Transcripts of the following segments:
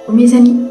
Mes amis,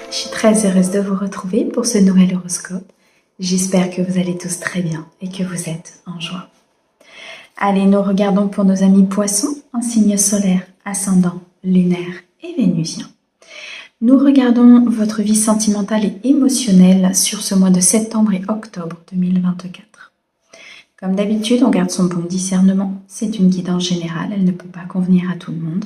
je suis très heureuse de vous retrouver pour ce nouvel horoscope. J'espère que vous allez tous très bien et que vous êtes en joie. Allez, nous regardons pour nos amis poissons en signe solaire, ascendant, lunaire et vénusien. Nous regardons votre vie sentimentale et émotionnelle sur ce mois de septembre et octobre 2024. Comme d'habitude, on garde son bon discernement. C'est une guidance générale, elle ne peut pas convenir à tout le monde.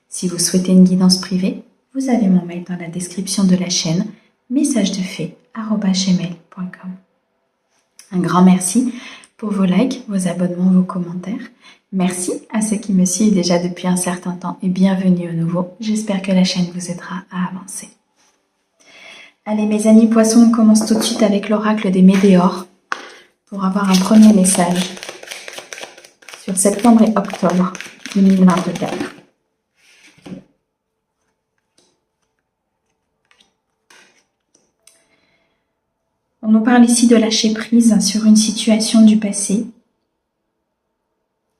Si vous souhaitez une guidance privée, vous avez mon mail dans la description de la chaîne, messagesdefée@gmail.com. Un grand merci pour vos likes, vos abonnements, vos commentaires. Merci à ceux qui me suivent déjà depuis un certain temps et bienvenue au nouveau. J'espère que la chaîne vous aidera à avancer. Allez mes amis poissons, on commence tout de suite avec l'oracle des météores pour avoir un premier message sur septembre et octobre 2024. On nous parle ici de lâcher prise sur une situation du passé,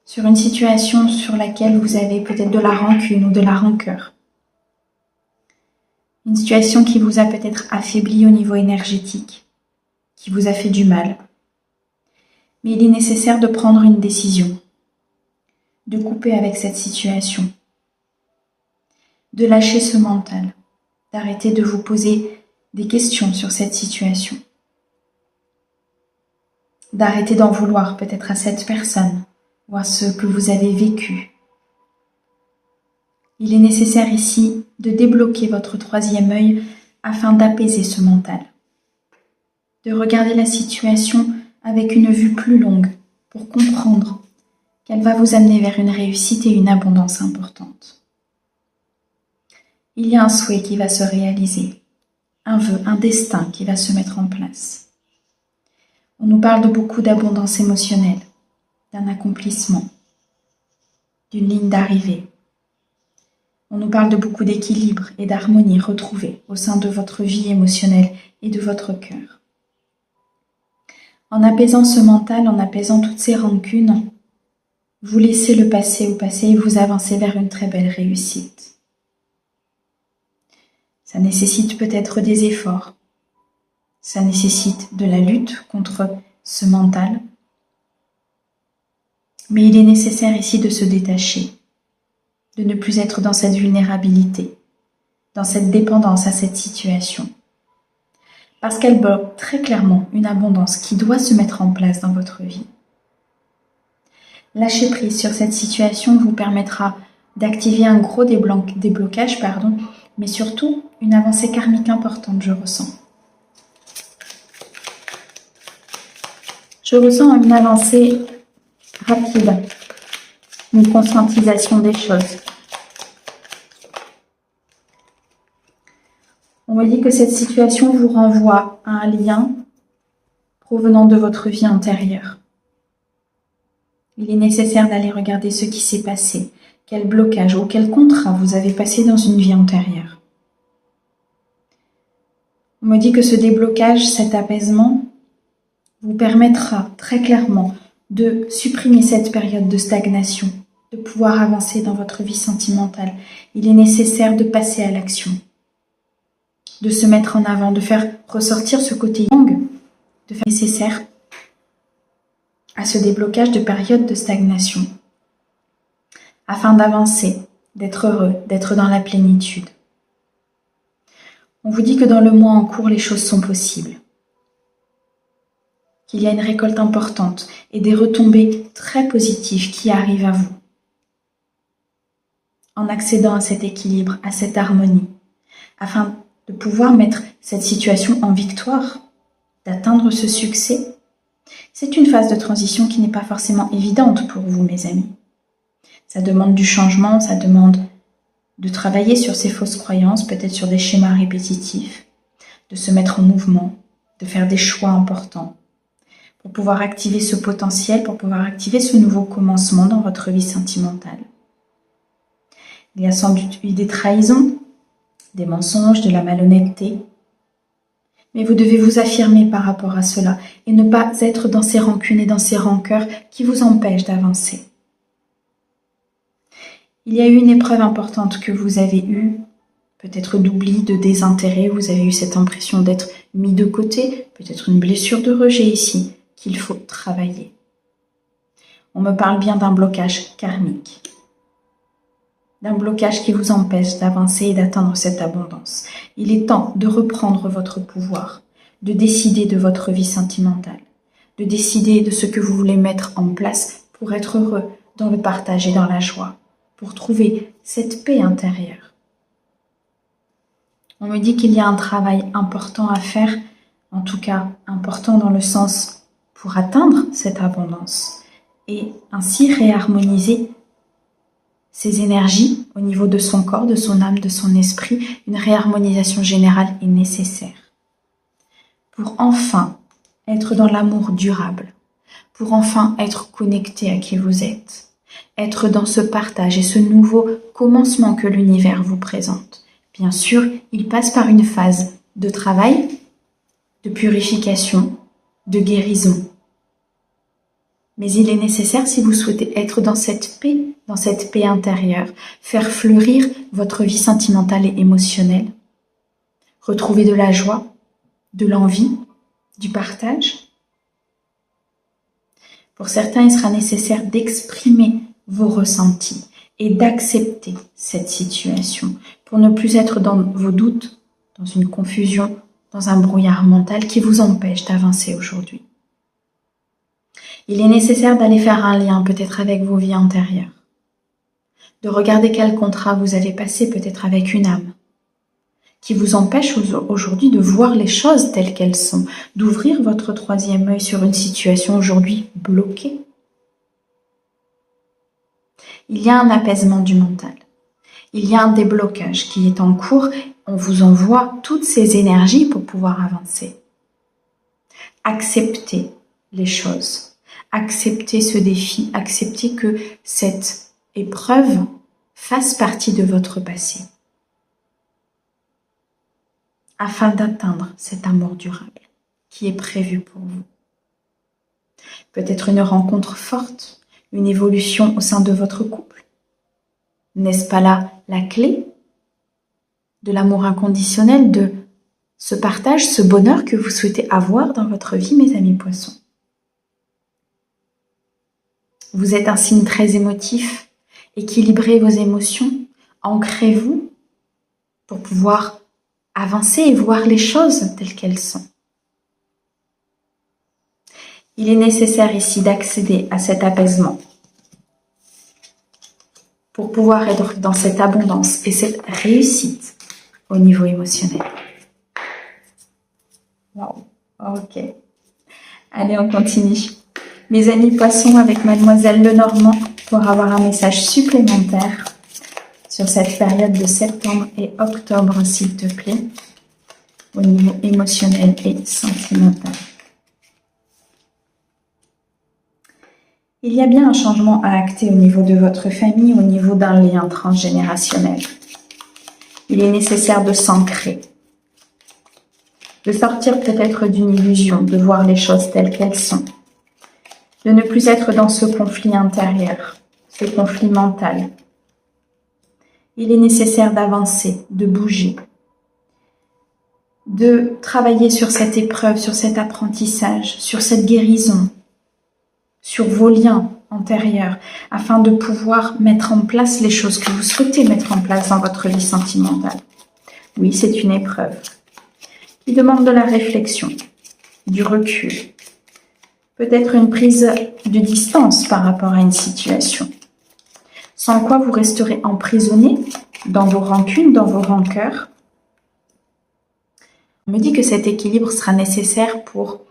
sur une situation sur laquelle vous avez peut-être de la rancune ou de la rancœur. Une situation qui vous a peut-être affaibli au niveau énergétique, qui vous a fait du mal. Mais il est nécessaire de prendre une décision, de couper avec cette situation, de lâcher ce mental, d'arrêter de vous poser des questions sur cette situation. D'arrêter d'en vouloir peut-être à cette personne ou à ce que vous avez vécu. Il est nécessaire ici de débloquer votre troisième œil afin d'apaiser ce mental. De regarder la situation avec une vue plus longue pour comprendre qu'elle va vous amener vers une réussite et une abondance importante. Il y a un souhait qui va se réaliser, un vœu, un destin qui va se mettre en place. On nous parle de beaucoup d'abondance émotionnelle, d'un accomplissement, d'une ligne d'arrivée. On nous parle de beaucoup d'équilibre et d'harmonie retrouvée au sein de votre vie émotionnelle et de votre cœur. En apaisant ce mental, en apaisant toutes ces rancunes, vous laissez le passé au passé et vous avancez vers une très belle réussite. Ça nécessite peut-être des efforts. Ça nécessite de la lutte contre ce mental. Mais il est nécessaire ici de se détacher, de ne plus être dans cette vulnérabilité, dans cette dépendance à cette situation. Parce qu'elle bloque très clairement une abondance qui doit se mettre en place dans votre vie. Lâcher prise sur cette situation vous permettra d'activer un gros déblocage, mais surtout une avancée karmique importante, je ressens. Je ressens une avancée rapide, une conscientisation des choses. On me dit que cette situation vous renvoie à un lien provenant de votre vie antérieure. Il est nécessaire d'aller regarder ce qui s'est passé, quel blocage ou quel contrat vous avez passé dans une vie antérieure. On me dit que ce déblocage, cet apaisement, vous permettra très clairement de supprimer cette période de stagnation, de pouvoir avancer dans votre vie sentimentale. Il est nécessaire de passer à l'action, de se mettre en avant, de faire ressortir ce côté yang, de faire nécessaire à ce déblocage de période de stagnation, afin d'avancer, d'être heureux, d'être dans la plénitude. On vous dit que dans le mois en cours, les choses sont possibles. Qu'il y a une récolte importante et des retombées très positives qui arrivent à vous. En accédant à cet équilibre, à cette harmonie, afin de pouvoir mettre cette situation en victoire, d'atteindre ce succès. C'est une phase de transition qui n'est pas forcément évidente pour vous, mes amis. Ça demande du changement, ça demande de travailler sur ces fausses croyances, peut-être sur des schémas répétitifs, de se mettre en mouvement, de faire des choix importants, pour pouvoir activer ce potentiel, pour pouvoir activer ce nouveau commencement dans votre vie sentimentale. Il y a sans doute eu des trahisons, des mensonges, de la malhonnêteté, mais vous devez vous affirmer par rapport à cela et ne pas être dans ces rancunes et dans ces rancœurs qui vous empêchent d'avancer. Il y a eu une épreuve importante que vous avez eue peut-être d'oubli, de désintérêt. Vous avez eu cette impression d'être mis de côté, peut-être une blessure de rejet ici qu'il faut travailler. On me parle bien d'un blocage karmique, d'un blocage qui vous empêche d'avancer et d'atteindre cette abondance. Il est temps de reprendre votre pouvoir, de décider de votre vie sentimentale, de décider de ce que vous voulez mettre en place pour être heureux dans le partage et dans la joie, pour trouver cette paix intérieure. On me dit qu'il y a un travail important à faire, en tout cas important dans le sens pour atteindre cette abondance et ainsi réharmoniser ses énergies au niveau de son corps, de son âme, de son esprit. Une réharmonisation générale est nécessaire pour enfin être dans l'amour durable, pour enfin être connecté à qui vous êtes, être dans ce partage et ce nouveau commencement que l'univers vous présente. Bien sûr, il passe par une phase de travail, de purification, de guérison. Mais il est nécessaire, si vous souhaitez être dans cette paix intérieure, faire fleurir votre vie sentimentale et émotionnelle, retrouver de la joie, de l'envie, du partage. Pour certains, il sera nécessaire d'exprimer vos ressentis et d'accepter cette situation pour ne plus être dans vos doutes, dans une confusion, dans un brouillard mental qui vous empêche d'avancer aujourd'hui. Il est nécessaire d'aller faire un lien peut-être avec vos vies antérieures, de regarder quel contrat vous avez passé peut-être avec une âme, qui vous empêche aujourd'hui de voir les choses telles qu'elles sont, d'ouvrir votre troisième œil sur une situation aujourd'hui bloquée. Il y a un apaisement du mental, il y a un déblocage qui est en cours, on vous envoie toutes ces énergies pour pouvoir avancer. Acceptez les choses. Acceptez ce défi, acceptez que cette épreuve fasse partie de votre passé afin d'atteindre cet amour durable qui est prévu pour vous. Peut-être une rencontre forte, une évolution au sein de votre couple. N'est-ce pas là la clé de l'amour inconditionnel, de ce partage, ce bonheur que vous souhaitez avoir dans votre vie, mes amis poissons? Vous êtes un signe très émotif, équilibrez vos émotions, ancrez-vous pour pouvoir avancer et voir les choses telles qu'elles sont. Il est nécessaire ici d'accéder à cet apaisement pour pouvoir être dans cette abondance et cette réussite au niveau émotionnel. Wow, ok. Allez, on continue. Mes amis poissons, avec Mademoiselle Lenormand pour avoir un message supplémentaire sur cette période de septembre et octobre, s'il te plaît, au niveau émotionnel et sentimental. Il y a bien un changement à acter au niveau de votre famille, au niveau d'un lien transgénérationnel. Il est nécessaire de s'ancrer, de sortir peut-être d'une illusion, de voir les choses telles qu'elles sont, de ne plus être dans ce conflit intérieur, ce conflit mental. Il est nécessaire d'avancer, de bouger, de travailler sur cette épreuve, sur cet apprentissage, sur cette guérison, sur vos liens antérieurs, afin de pouvoir mettre en place les choses que vous souhaitez mettre en place dans votre vie sentimentale. Oui, c'est une épreuve qui demande de la réflexion, du recul, peut-être une prise de distance par rapport à une situation, sans quoi vous resterez emprisonné dans vos rancunes, dans vos rancœurs. On me dit que cet équilibre sera nécessaire pour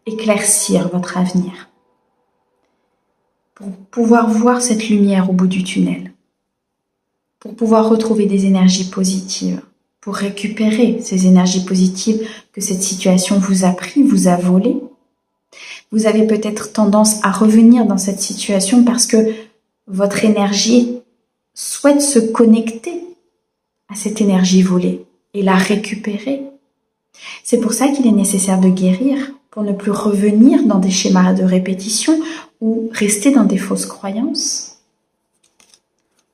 éclaircir votre avenir, pour pouvoir voir cette lumière au bout du tunnel, pour pouvoir retrouver des énergies positives, pour récupérer ces énergies positives que cette situation vous a pris, vous a volé. Vous avez peut-être tendance à revenir dans cette situation parce que votre énergie souhaite se connecter à cette énergie volée et la récupérer. C'est pour ça qu'il est nécessaire de guérir, pour ne plus revenir dans des schémas de répétition ou rester dans des fausses croyances.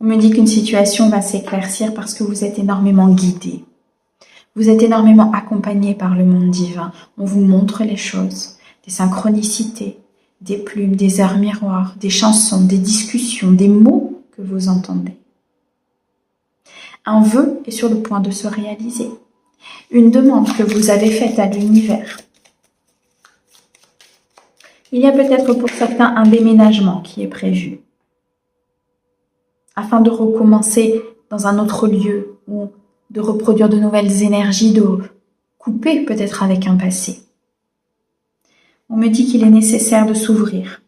On me dit qu'une situation va s'éclaircir parce que vous êtes énormément guidé. Vous êtes énormément accompagné par le monde divin. On vous montre les choses, des synchronicités, des plumes, des heures miroirs, des chansons, des discussions, des mots que vous entendez. Un vœu est sur le point de se réaliser. Une demande que vous avez faite à l'univers. Il y a peut-être pour certains un déménagement qui est prévu, afin de recommencer dans un autre lieu ou de reproduire de nouvelles énergies, de couper peut-être avec un passé. On me dit qu'il est nécessaire de s'ouvrir,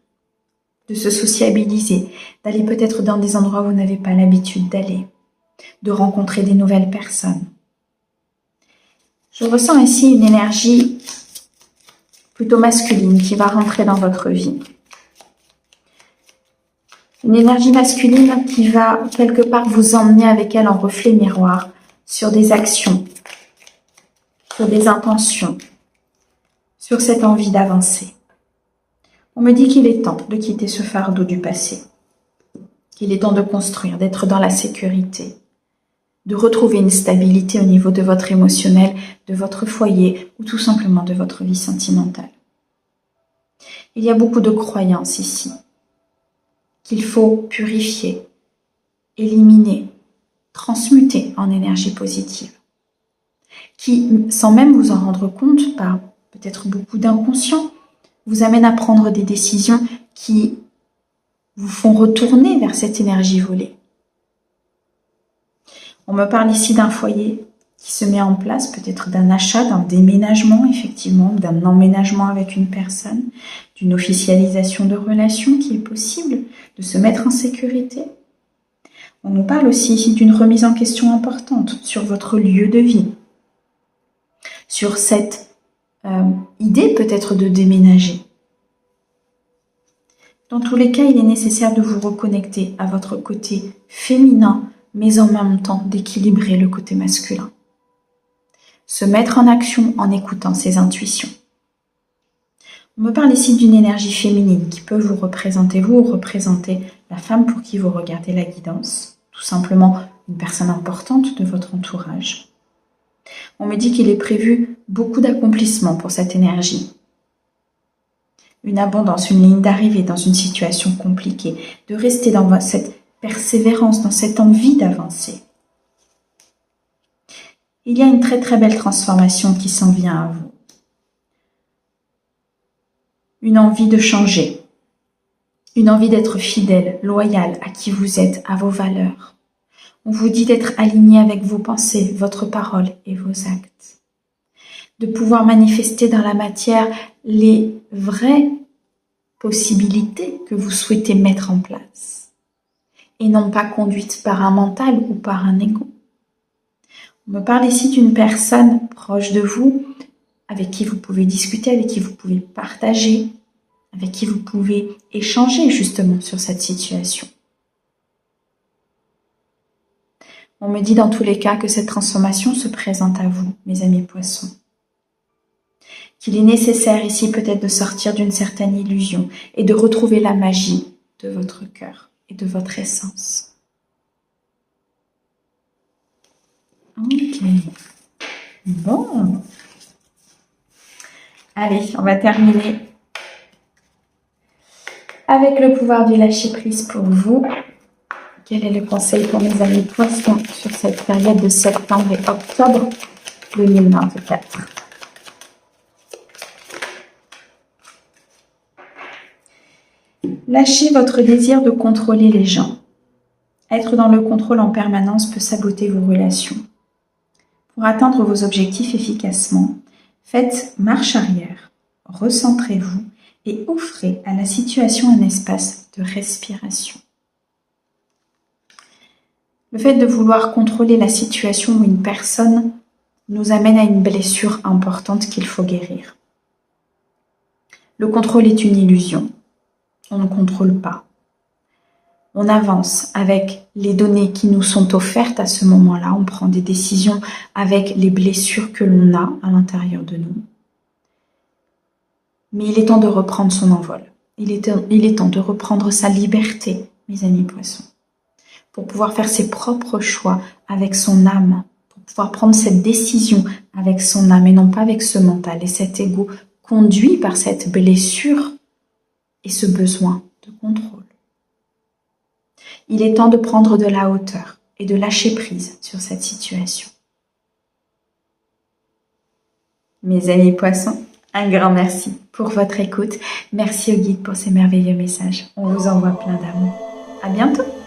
de se sociabiliser, d'aller peut-être dans des endroits où vous n'avez pas l'habitude d'aller, de rencontrer des nouvelles personnes. Je ressens ici une énergie plutôt masculine qui va rentrer dans votre vie. Une énergie masculine qui va quelque part vous emmener avec elle en reflet miroir sur des actions, sur des intentions, sur cette envie d'avancer. On me dit qu'il est temps de quitter ce fardeau du passé, qu'il est temps de construire, d'être dans la sécurité, de retrouver une stabilité au niveau de votre émotionnel, de votre foyer ou tout simplement de votre vie sentimentale. Il y a beaucoup de croyances ici qu'il faut purifier, éliminer, transmuter en énergie positive, qui, sans même vous en rendre compte, par peut-être beaucoup d'inconscient, vous amène à prendre des décisions qui vous font retourner vers cette énergie volée. On me parle ici d'un foyer qui se met en place, peut-être d'un achat, d'un déménagement, effectivement, d'un emménagement avec une personne, d'une officialisation de relation qui est possible, de se mettre en sécurité. On nous parle aussi ici d'une remise en question importante sur votre lieu de vie, sur cette idée peut-être de déménager. Dans tous les cas, il est nécessaire de vous reconnecter à votre côté féminin, mais en même temps d'équilibrer le côté masculin. Se mettre en action en écoutant ses intuitions. On me parle ici d'une énergie féminine qui peut vous représenter, vous représenter la femme pour qui vous regardez la guidance, tout simplement une personne importante de votre entourage. On me dit qu'il est prévu beaucoup d'accomplissements pour cette énergie. Une abondance, une ligne d'arrivée dans une situation compliquée, de rester dans cette persévérance, dans cette envie d'avancer. Il y a une très très belle transformation qui s'en vient à vous. Une envie de changer, une envie d'être fidèle, loyal à qui vous êtes, à vos valeurs. On vous dit d'être aligné avec vos pensées, votre parole et vos actes. De pouvoir manifester dans la matière les vraies possibilités que vous souhaitez mettre en place et non pas conduites par un mental ou par un ego. On me parle ici d'une personne proche de vous, avec qui vous pouvez discuter, avec qui vous pouvez partager, avec qui vous pouvez échanger justement sur cette situation. On me dit dans tous les cas que cette transformation se présente à vous, mes amis poissons. Qu'il est nécessaire ici peut-être de sortir d'une certaine illusion et de retrouver la magie de votre cœur et de votre essence. Ok. Bon. Allez, on va terminer avec le pouvoir du lâcher-prise pour vous. Quel est le conseil pour mes amis poissons sur cette période de septembre et octobre 2024? Lâchez votre désir de contrôler les gens. Être dans le contrôle en permanence peut saboter vos relations. Pour atteindre vos objectifs efficacement, faites marche arrière, recentrez-vous et offrez à la situation un espace de respiration. Le fait de vouloir contrôler la situation ou une personne nous amène à une blessure importante qu'il faut guérir. Le contrôle est une illusion. On ne contrôle pas. On avance avec les données qui nous sont offertes à ce moment-là. On prend des décisions avec les blessures que l'on a à l'intérieur de nous. Mais il est temps de reprendre son envol. Il est temps de reprendre sa liberté, mes amis poissons. pour pouvoir faire ses propres choix avec son âme, pour pouvoir prendre cette décision avec son âme et non pas avec ce mental et cet ego conduit par cette blessure et ce besoin de contrôle. Il est temps de prendre de la hauteur et de lâcher prise sur cette situation. Mes amis poissons, un grand merci pour votre écoute. Merci au guide pour ces merveilleux messages. On vous envoie plein d'amour. À bientôt!